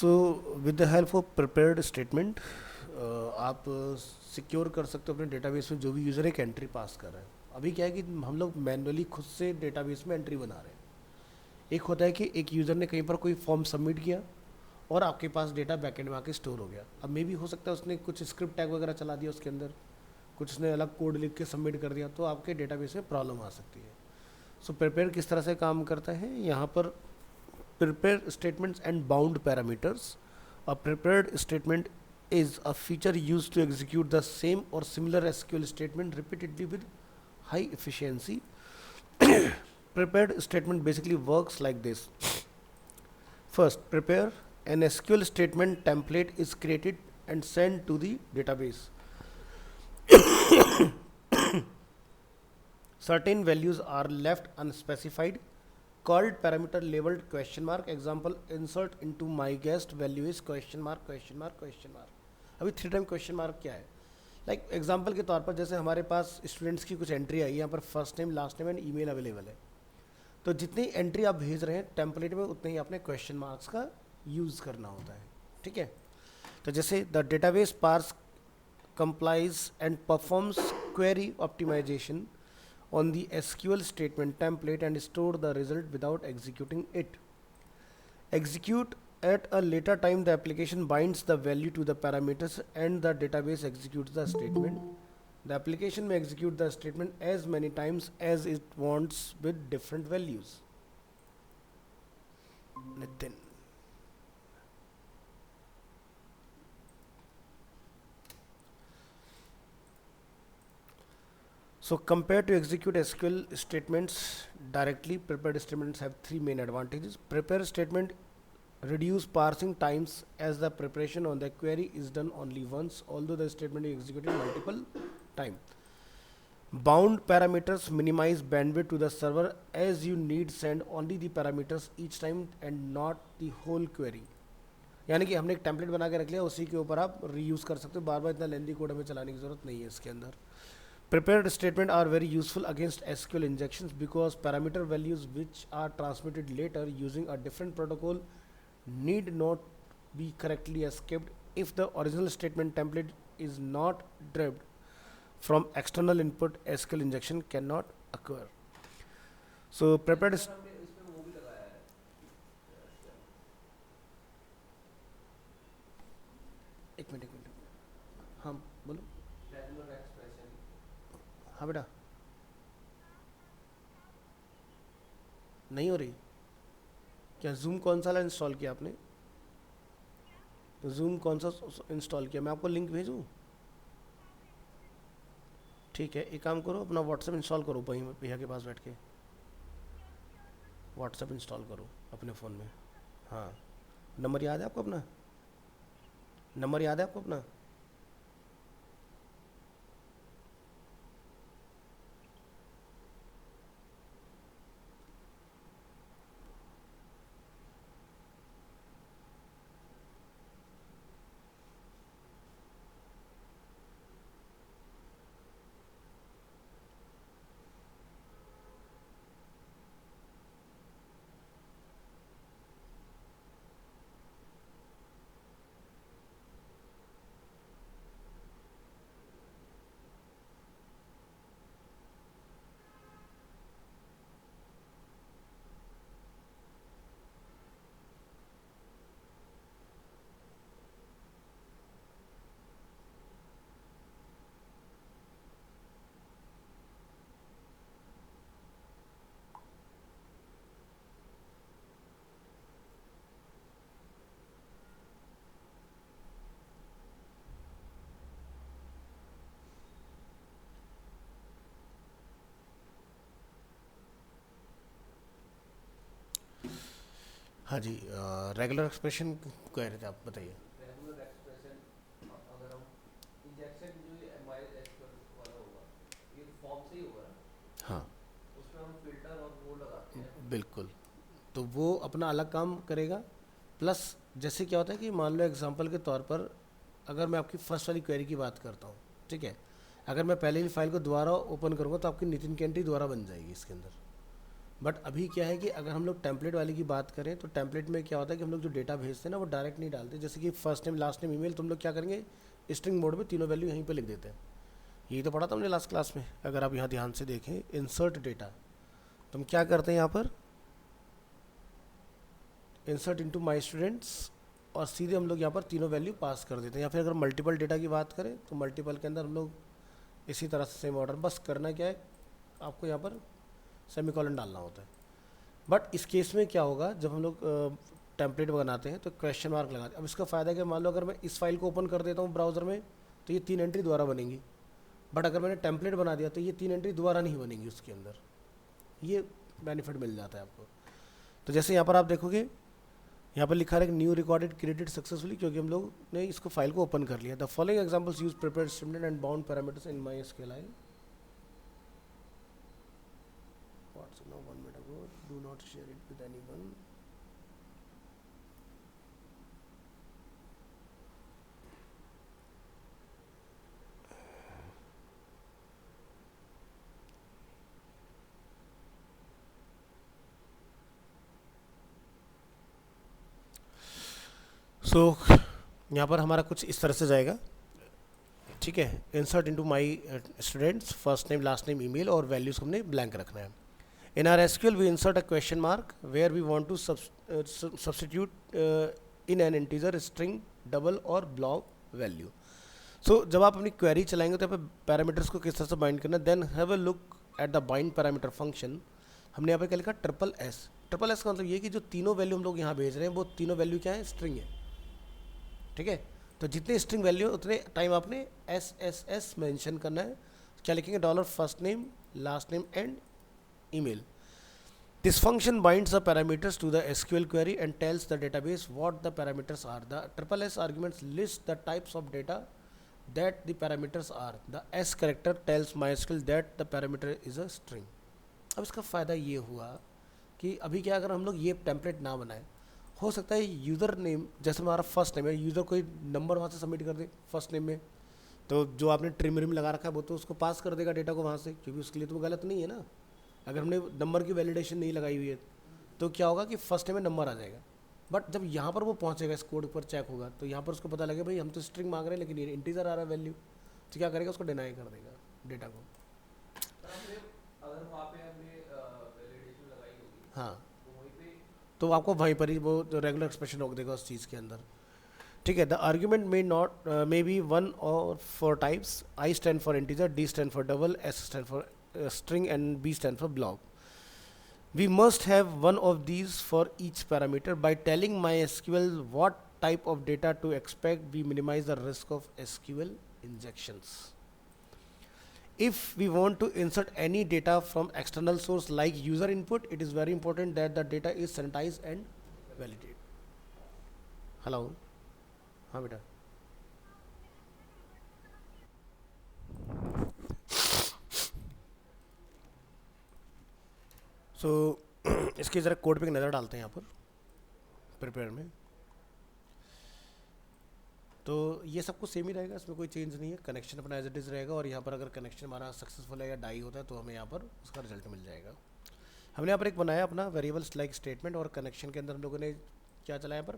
So with the help of prepared statement आप secure कर सकते हो अपने डेटाबेस में जो भी यूज़र एक एंट्री पास कर रहा है। अभी क्या है कि हम लोग मैनुअली खुद से डेटाबेस में एंट्री बना रहे हैं। एक होता है कि एक यूज़र ने कहीं पर कोई फॉर्म सबमिट किया और आपके पास डेटा बैकएंड में आके स्टोर हो गया। अब मे भी हो सकता है उसने कुछ स्क्रिप्ट टैग वगैरह चला दिया उसके अंदर, कुछ उसने अलग कोड लिख के सबमिट कर दिया, तो आपके डेटाबेस में प्रॉब्लम आ सकती है। सो प्रिपेयर किस तरह से काम करता है यहाँ पर, prepare statements and bound parameters. A prepared statement is a feature used to execute the same or similar SQL statement repeatedly with high efficiency. Prepared statement basically works like this. First, prepare an SQL statement template is created and sent to the database. Certain values are left unspecified, called parameter labeled question mark. Example, insert into my guest value is question mark question mark question mark. अभी 3 time question mark क्या है, like example के तौर पर जैसे हमारे पास students की कुछ एंट्री आई, यहाँ पर first name last name and email available है, तो जितनी एंट्री आप भेज रहे हैं टेम्पलेट में उतने ही आपने क्वेश्चन मार्क्स का यूज़ करना होता है। ठीक है, तो जैसे the database parse complies and performs query optimization on the SQL statement template and store the result without executing it. Execute at a later time, the application binds the value to the parameters and the database executes the statement. The application may execute the statement as many times as it wants with different values. Nitin. So compared to execute SQL statements directly, prepared statements have 3 main advantages. Prepare statement reduce parsing times as the preparation on the query is done only once, although the statement is executed multiple times. Bound parameters minimize bandwidth to the server as you need send only the parameters each time and not the whole query. यानी कि हमने एक template बना के रख लिया, उसी के ऊपर आप रीयूज़ कर सकते हो, बार बार इतना लेंदी कोड हमें चलाने की ज़रूरत नहीं है इसके अंदर। Prepared statements are very useful against SQL injections because parameter values which are transmitted later using a different protocol need not be correctly escaped if the original statement template is not derived from external input. SQL injection cannot occur. So prepared एक minute, हाँ बोलो। हाँ बेटा, नहीं हो रही क्या? Zoom कौन सा इंस्टॉल किया आपने? तो जूम कौन सा इंस्टॉल किया, मैं आपको लिंक भेजूँ? ठीक है, एक काम करो, अपना व्हाट्सएप इंस्टॉल करो, वहीं भैया के पास बैठ के व्हाट्सएप इंस्टॉल करो अपने फ़ोन में। हाँ, नंबर याद है आपको अपना? नंबर याद है आपको अपना? हाँ जी, रेगुलर एक्सप्रेशन कह रहे थे आप, बताइए। रेगुलर एक्सप्रेशन, अगर हम इंजेक्शन जो ये हमारे एसक्यूएल वाला होगा, ये फॉर्म से ही होगा ना, हाँ उसमें हम फिल्टर और वो लगाते हैं। बिल्कुल, तो वो अपना अलग काम करेगा। प्लस जैसे क्या होता है कि मान लो एग्जांपल के तौर पर अगर मैं आपकी फर्स्ट वाली क्वेरी की बात करता हूँ, ठीक है, अगर मैं पहले ही फाइल को दोबारा ओपन करूँगा तो आपकी नितिन की एंट्री दोबारा बन जाएगी इसके अंदर। बट अभी क्या है कि अगर हम लोग टेम्पलेट वाले की बात करें तो टेम्पलेट में क्या होता है कि हम लोग जो डेटा भेजते हैं ना वो डायरेक्ट नहीं डालते, जैसे कि first name last name email, तुम लोग क्या करेंगे स्ट्रिंग मोड में तीनों वैल्यू यहीं पे लिख देते हैं। यही तो पढ़ा था हमने लास्ट क्लास में, अगर आप यहाँ ध्यान से देखें इंसर्ट डेटा, तो हम क्या करते हैं यहाँ पर इंसर्ट इनटू माय स्टूडेंट्स और सीधे हम लोग यहाँ पर तीनों वैल्यू पास कर देते हैं। या फिर अगर मल्टीपल डेटा की बात करें तो मल्टीपल के अंदर हम लोग इसी तरह से सेम ऑर्डर, बस करना क्या है आपको यहाँ पर सेमीकोलन डालना होता है। बट इस केस में क्या होगा जब हम लोग टेम्पलेट बनाते हैं तो क्वेश्चन मार्क लगाते हैं। अब इसका फ़ायदा क्या, मान लो अगर मैं इस फाइल को ओपन कर देता हूँ ब्राउज़र में तो ये 3 एंट्री दोबारा बनेंगी, बट अगर मैंने टेम्पलेट बना दिया तो ये 3 एंट्री दोबारा नहीं बनेंगी उसके अंदर, ये बेनिफिट मिल जाता है आपको। तो जैसे यहाँ पर आप देखोगे यहाँ पर लिखा है न्यू रिकॉर्डेड क्रिएटेड सक्सेसफुली, क्योंकि हम लोग ने इसको फाइल को ओपन कर लिया। The following examples use prepared statement and bound parameters in MySQL. What's now 1 minute ago? Do not share it with anyone. सो यहाँ पर हमारा कुछ इस तरह से जाएगा, ठीक है। Insert into my students first name last name email और वैल्यूज हमने ब्लैंक रखना है। In our SQL we insert a question mark where we want to substitute in an integer string double और ब्लॉक वैल्यू। सो जब आप अपनी query चलाएंगे तो यहाँ पे पैरामीटर्स को किस तरह से बाइंड करना है, then have a look at the bind parameter function. हमने यहाँ पे क्या लिखा ट्रिपल एस। ट्रिपल एस का मतलब ये कि जो तीनों वैल्यू हम लोग यहाँ भेज रहे हैं वो तीनों वैल्यू क्या है, स्ट्रिंग है, ठीक है। तो जितने स्ट्रिंग वैल्यू उतने टाइम आपने एस एस एस मैंशन करना है। क्या लिखेंगे, dollar first name last name and email. This function binds the parameters to the SQL query and tells the database what the parameters are. The triple S arguments list the types of data that the parameters are. The S character tells MySQL that the parameter is a string. अब इसका फ़ायदा ये हुआ कि अभी क्या अगर हम लोग ये टेम्पलेट ना बनाए, हो सकता है यूज़र नेम जैसे हमारा फर्स्ट नेम है, यूज़र कोई नंबर वहाँ से सबमिट कर दे फर्स्ट नेम में, तो जो आपने ट्रिम रिम लगा रखा है वो तो उसको पास कर देगा डेटा को वहाँ से, क्योंकि उसके लिए तो वो गलत नहीं है ना। अगर हमने नंबर की वैलिडेशन नहीं लगाई हुई है तो क्या होगा कि फर्स्ट में नंबर आ जाएगा, बट जब यहाँ पर वो पहुँचेगा इस कोड पर चेक होगा तो यहाँ पर उसको पता लगे भाई हम तो स्ट्रिंग मांग रहे हैं लेकिन ये इंटीजर आ रहा है वैल्यू, तो क्या करेगा, उसको डिनाई कर देगा डेटा को। अगर वहाँ पे हमने वैलिडेशन लगाई होगी, हाँ, तो वहीं पे तो आपको वहीं पर ही वो रेगुलर एक्सप्रेशन रोक देगा उस चीज़ के अंदर, ठीक है। The argument may not may be 1 और 4 types, I stand for integer, D stand for double, S stand for string and B stand for block. We must have one of these for each parameter. By telling MySQL what type of data to expect, we minimize the risk of SQL injections. If we want to insert any data from external source like user input, it is very important that the data is sanitized and validated. Hello? हाँ बेटा। सो इसकी ज़रा code पे एक नज़र डालते हैं यहाँ पर प्रिपेयर में। तो ये सब कुछ सेम ही रहेगा, इसमें कोई चेंज नहीं है, कनेक्शन अपना एज इट इज़ रहेगा। और यहाँ पर अगर कनेक्शन हमारा सक्सेसफुल है या डाई होता है तो हमें यहाँ पर उसका रिजल्ट मिल जाएगा। हमने यहाँ पर एक बनाया अपना वेरिएबल्स लाइक स्टेटमेंट, और कनेक्शन के अंदर हम लोगों ने क्या चलाया पर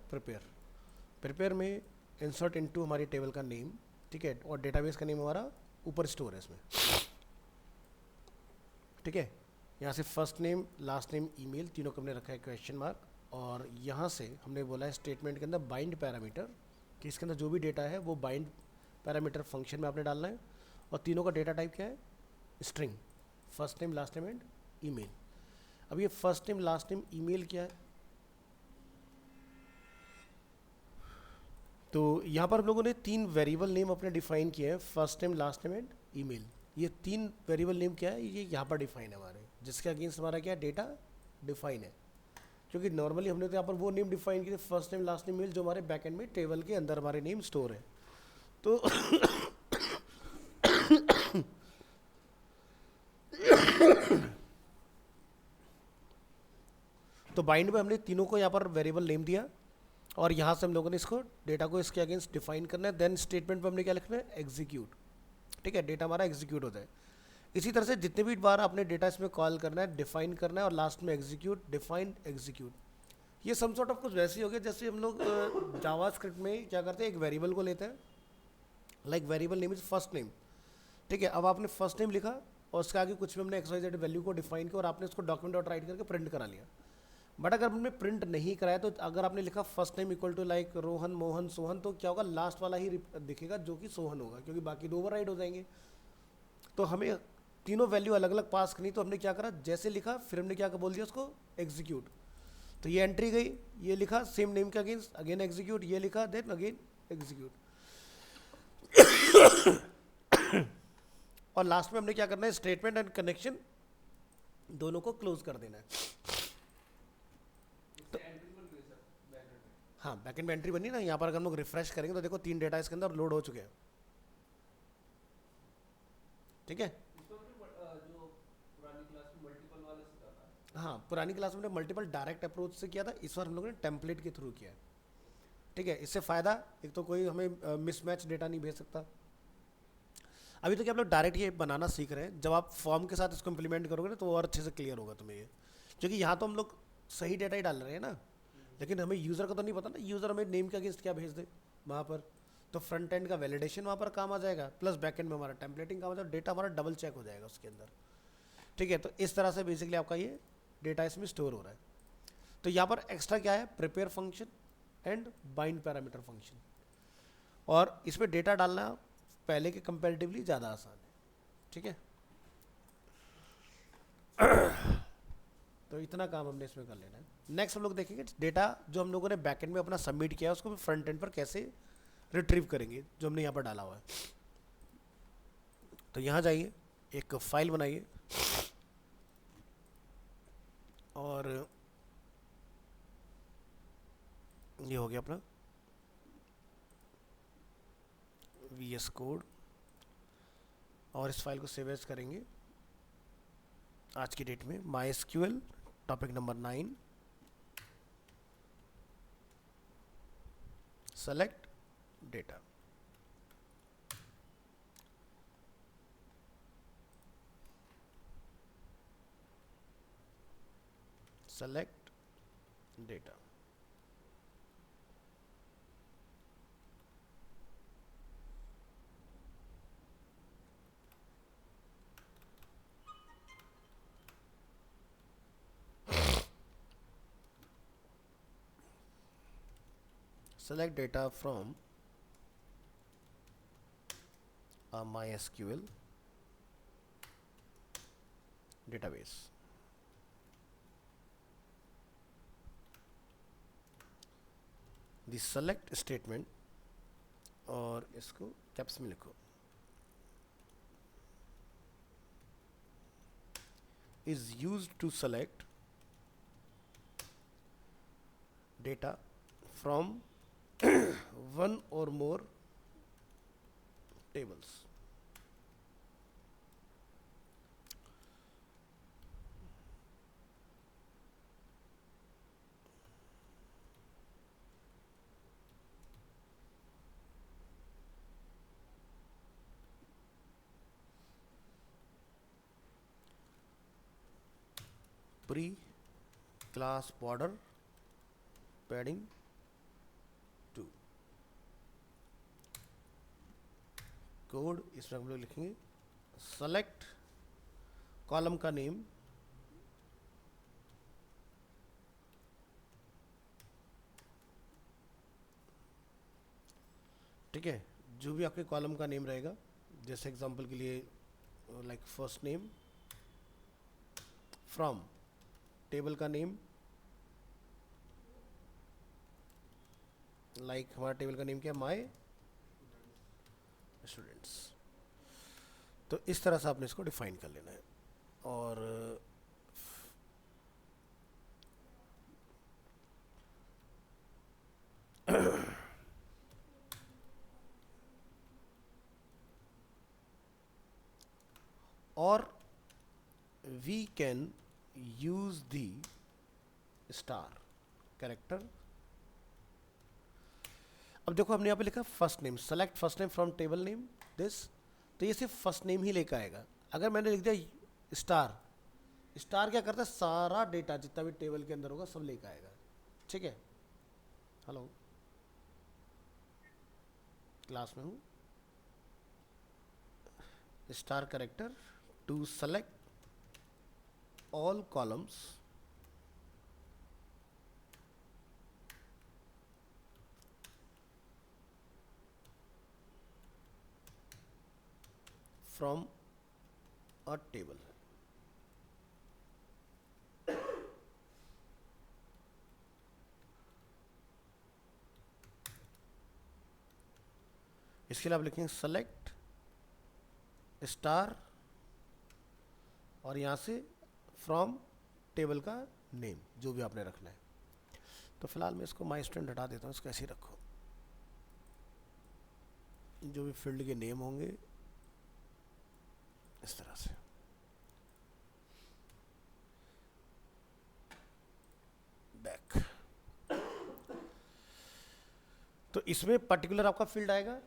प्रिपेयर में इंसर्ट इनटू हमारी टेबल का नेम, ठीक है, और डेटाबेस का नेम हमारा ऊपर स्टोर है इसमें, ठीक है। यहाँ से first name last name email तीनों को हमने रखा है क्वेश्चन मार्क, और यहाँ से हमने बोला है स्टेटमेंट के अंदर बाइंड पैरामीटर कि इसके अंदर जो भी डेटा है वो बाइंड पैरामीटर फंक्शन में आपने डालना है, और तीनों का डेटा टाइप क्या है, string, first name last name and email. अब ये first name last name email क्या है, तो यहाँ पर हम लोगों ने 3 वेरिएबल नेम अपने डिफाइन किए हैं, first name last name and email. ये 3 वेरिएबल नेम क्या है, ये यहाँ पर डिफाइन है हमारे, जिसके अगेंस्ट हमारा क्या डेटा डिफाइन है, क्योंकि नॉर्मली हमने तो यहाँ पर वो नेम डिफाइन किए first name last name email जो हमारे बैकएंड में टेबल के अंदर हमारे नेम स्टोर है। तो बाइंड में हमने तीनों को यहाँ पर वेरिएबल नेम दिया, और यहाँ से हम लोगों ने इसको डेटा को इसके अगेंस्ट डिफाइन करना है। देन स्टेटमेंट पर हमने क्या लिखना है, एग्जीक्यूट, ठीक है, डेटा हमारा एग्जीक्यूट होता है। इसी तरह से जितने भी बार आपने डेटा इसमें कॉल करना है, डिफाइन करना है और लास्ट में एग्जीक्यूट, डिफाइन एग्जीक्यूट। ये सम सॉर्ट ऑफ कुछ वैसे ही हो गया जैसे हम लोग जावा स्क्रिप्ट में क्या करते हैं, एक वेरिएबल को लेते हैं, like variable name is first name. ठीक है, अब आपने फर्स्ट नेम लिखा और उसके आगे कुछ भी हमने एक्स वाई जेड वैल्यू को डिफाइन किया और आपने उसको डॉक्यूमेंट डॉट राइट करके प्रिंट करा लिया। बट अगर हमने प्रिंट नहीं कराया तो अगर आपने लिखा first name equal to like Rohan, Mohan, Sohan, तो क्या होगा, लास्ट वाला ही दिखेगा जो कि सोहन होगा, क्योंकि बाकी दो ओवर राइट हो जाएंगे। तो हमें तीनों वैल्यू अलग अलग पास करनी, तो हमने क्या करा, जैसे लिखा फिर हमने क्या बोल दिया उसको एग्जीक्यूट। तो ये एंट्री गई, ये लिखा सेम नेम के अगेंस्ट, अगेन एग्जीक्यूट, ये लिखा देन अगेन एग्जीक्यूट। और लास्ट में हमने क्या करना है, स्टेटमेंट एंड कनेक्शन दोनों को क्लोज कर देना है। इससे एंट्री बन गई सर बैकएंड में। हाँ, बैकएंड में एंट्री बनी ना, यहाँ पर अगर हम लोग रिफ्रेश करेंगे तो देखो 3 डेटा इसके अंदर लोड हो चुके हैं। ठीक है, इसमें हमने जो पुरानी क्लास में मल्टीपल वाला सीखा था। हाँ पुरानी क्लास में मल्टीपल डायरेक्ट अप्रोच से किया था, इस बार हम लोगों ने टेम्पलेट के थ्रू किया है। ठीक है, इससे फ़ायदा एक तो कोई हमें मिसमैच डेटा नहीं भेज सकता। अभी तो क्या आप लोग डायरेक्ट ये बनाना सीख रहे हैं, जब आप फॉर्म के साथ इसको इम्प्लीमेंट करोगे ना तो और अच्छे से क्लियर होगा तुम्हें ये, क्योंकि यहाँ तो हम लोग सही डेटा ही डाल रहे हैं ना, लेकिन हमें यूज़र का तो नहीं पता ना, यूज़र हमें नेम के अगेंस्ट क्या भेज दे वहाँ पर। तो फ्रंट एंड का वैलिडेशन वहाँ पर काम आ जाएगा, प्लस बैक एंड में हमारा टेम्पलेटिंग काम आ जाएगा, डेटा हमारा डबल चेक हो जाएगा उसके अंदर। ठीक है, तो इस तरह से बेसिकली आपका ये डेटा इसमें स्टोर हो रहा है। तो यहाँ पर एक्स्ट्रा क्या है, prepare function and bind parameter function, और इसमें डेटा डालना पहले के कंपैरेटिवली ज़्यादा आसान है। ठीक है, तो इतना काम हमने इसमें कर लेना है। नेक्स्ट हम लोग देखेंगे डेटा जो हम लोगों ने बैकएंड में अपना सबमिट किया है उसको फ्रंट एंड पर कैसे रिट्रीव करेंगे, जो हमने यहाँ पर डाला हुआ है। तो यहाँ जाइए, एक फाइल बनाइए और ये हो गया अपना VS कोड, और इस फाइल को सेव एज करेंगे आज की डेट में MySQL topic number 9, select data. Select data, select data from a MySQL database. The select statement, और इसको कैप्स में लिखो, is used to select data from one or more tables. Pre class border padding 2 code इसमें हम लोग लिखेंगे select column का name, ठीक है, जो भी आपके कॉलम का नेम रहेगा, जैसे एग्जांपल के लिए like first name, from table का नेम, लाइक हमारा टेबल का नेम क्या है, माय स्टूडेंट्स। तो इस तरह से आपने इसको डिफाइन कर लेना है। और we can use the star character. अब देखो हमने यहाँ पे लिखा first name, select first name from table name this, तो ये सिर्फ फर्स्ट नेम ही लेकर आएगा, अगर मैंने लिख दिया स्टार, स्टार क्या करता है, सारा डेटा जितना भी टेबल के अंदर होगा सब लेकर आएगा। ठीक है, हेलो, क्लास में हूँ। Star character to select all columns from a table। इसके लिए आप लिखेंगे सेलेक्ट स्टार और यहाँ से फ्रॉम टेबल का नेम जो भी आपने रखना है। तो फिलहाल मैं इसको माई स्टूडेंट हटा देता हूँ, इसको ऐसे ही रखो। जो भी फील्ड के नेम होंगे इस तरह से। बैक। तो इसमें पर्टिकुलर आपका फील्ड आएगा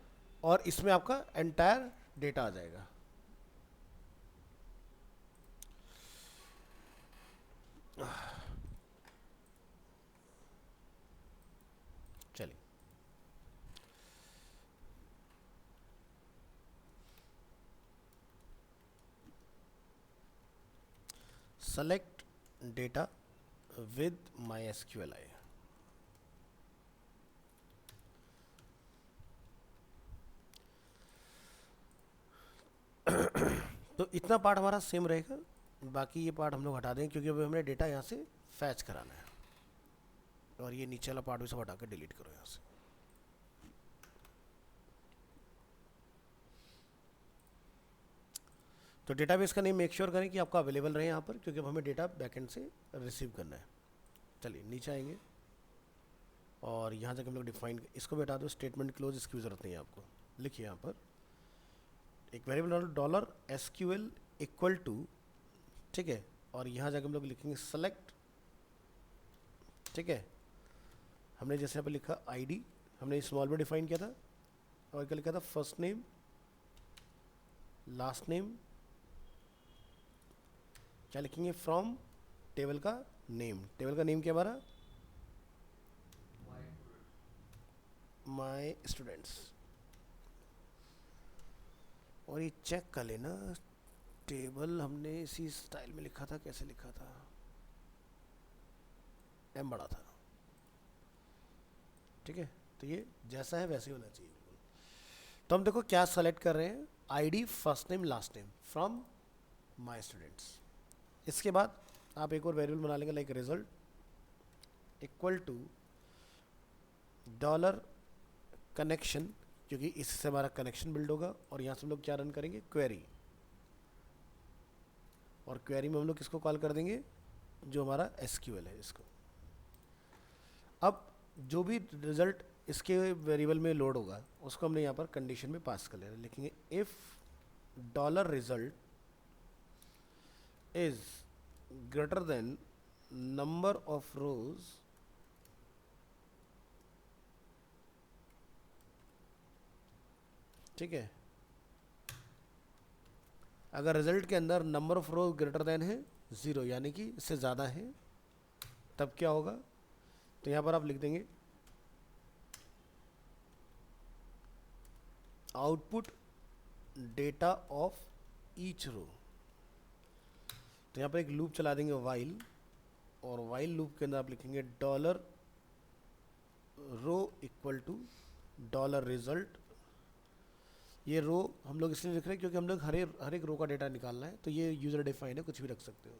और इसमें आपका एंटायर डेटा आ जाएगा। चलिए, सेलेक्ट डेटा विद MySQLi। तो इतना पार्ट हमारा सेम रहेगा, बाकी ये पार्ट हम लोग हटा देंगे क्योंकि अभी हमें डेटा यहाँ से फैच कराना है। और ये नीचे वाला पार्ट भी सब हटा कर डिलीट करो यहाँ से। तो डेटाबेस का नेम मेक श्योर करें कि आपका अवेलेबल रहे यहाँ पर, क्योंकि अब हमें डेटा बैकएंड से रिसीव करना है। चलिए नीचे आएंगे और यहाँ तक हम लोग डिफाइन, इसको भी हटा दो, स्टेटमेंट क्लोज, इसकी भी जरूरत नहीं है आपको। लिखिए यहाँ पर एक वेरिएबल $SQL इक्वल टू, ठीक है, और यहाँ जाकर हम लोग लिखेंगे सेलेक्ट। ठीक है, हमने जैसे यहाँ पर लिखा आईडी, हमने स्मॉल में डिफाइन किया था, और क्या लिखा था, फर्स्ट नेम लास्ट नेम, क्या लिखेंगे, फ्रॉम टेबल का नेम। टेबल का नेम क्या हमारा, माय स्टूडेंट्स। और ये चेक कर लेना, टेबल हमने इसी स्टाइल में लिखा था, कैसे लिखा था, एम बड़ा था। ठीक है, तो ये जैसा है वैसे ही होना चाहिए। तो हम देखो क्या सेलेक्ट कर रहे हैं, ID first name last name from my students. इसके बाद आप एक और वेरिएबल बना लेंगे, like result equal to dollar connection, क्योंकि इससे हमारा कनेक्शन बिल्ड होगा। और यहाँ से हम लोग क्या रन करेंगे, क्वेरी। और क्वेरी में हम लोग किसको कॉल कर देंगे, जो हमारा SQL है इसको। अब जो भी रिजल्ट इसके वेरिएबल में लोड होगा उसको हमने यहाँ पर कंडीशन में पास कर लेना। लिखेंगे if dollar result is greater than number of rows ठीक है, अगर रिजल्ट के अंदर number of row greater than है 0, यानी कि इससे ज़्यादा है, तब क्या होगा, तो यहाँ पर आप लिख देंगे output data of each row. तो यहाँ पर एक लूप चला देंगे वाइल, और वाइल लूप के अंदर आप लिखेंगे dollar row equal to dollar result. ये रो हम लोग इसलिए लिख रहे हैं क्योंकि हम लोग हर एक रो का डेटा निकालना है, तो ये यूज़र डिफाइन है, कुछ भी रख सकते हो।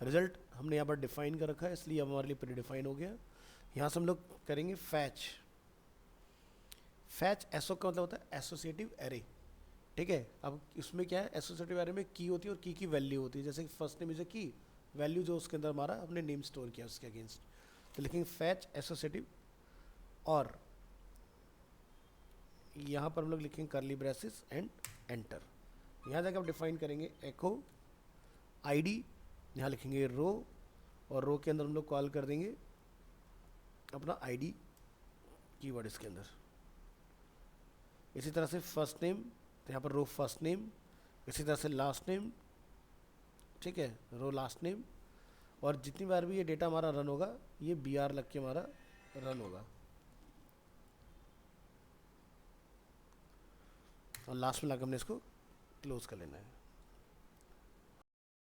रिजल्ट हमने यहाँ पर डिफाइन कर रखा है, इसलिए हमारे लिए प्री डिफाइन हो गया। यहाँ से हम लोग करेंगे फैच। फैच एसओ का मतलब होता है एसोसिएटिव एरे। ठीक है, अब इसमें क्या है, एसोसिएटिव एरे में की होती है और की वैल्यू होती है। जैसे कि फर्स्ट नेम इज ए की, वैल्यू जो उसके अंदर हमारा हमने नेम स्टोर किया उसके अगेंस्ट, तो लिखेंगे फैच एसोसिएटिव। और यहाँ पर हम लोग लिखेंगे करली ब्रेसेस एंड एंटर। यहाँ जाकर आप डिफाइन करेंगे एको आईडी, यहाँ लिखेंगे रो, और रो के अंदर हम लोग कॉल कर देंगे अपना आईडी कीवर्ड इसके अंदर। इसी तरह से फर्स्ट नेम, तो यहाँ पर रो फर्स्ट नेम, इसी तरह से लास्ट नेम, ठीक है, रो लास्ट नेम, और जितनी बार भी ये डेटा हमारा रन होगा ये बी आर लग के हमारा रन होगा। और लास्ट में लाकर हमने इसको क्लोज कर लेना है।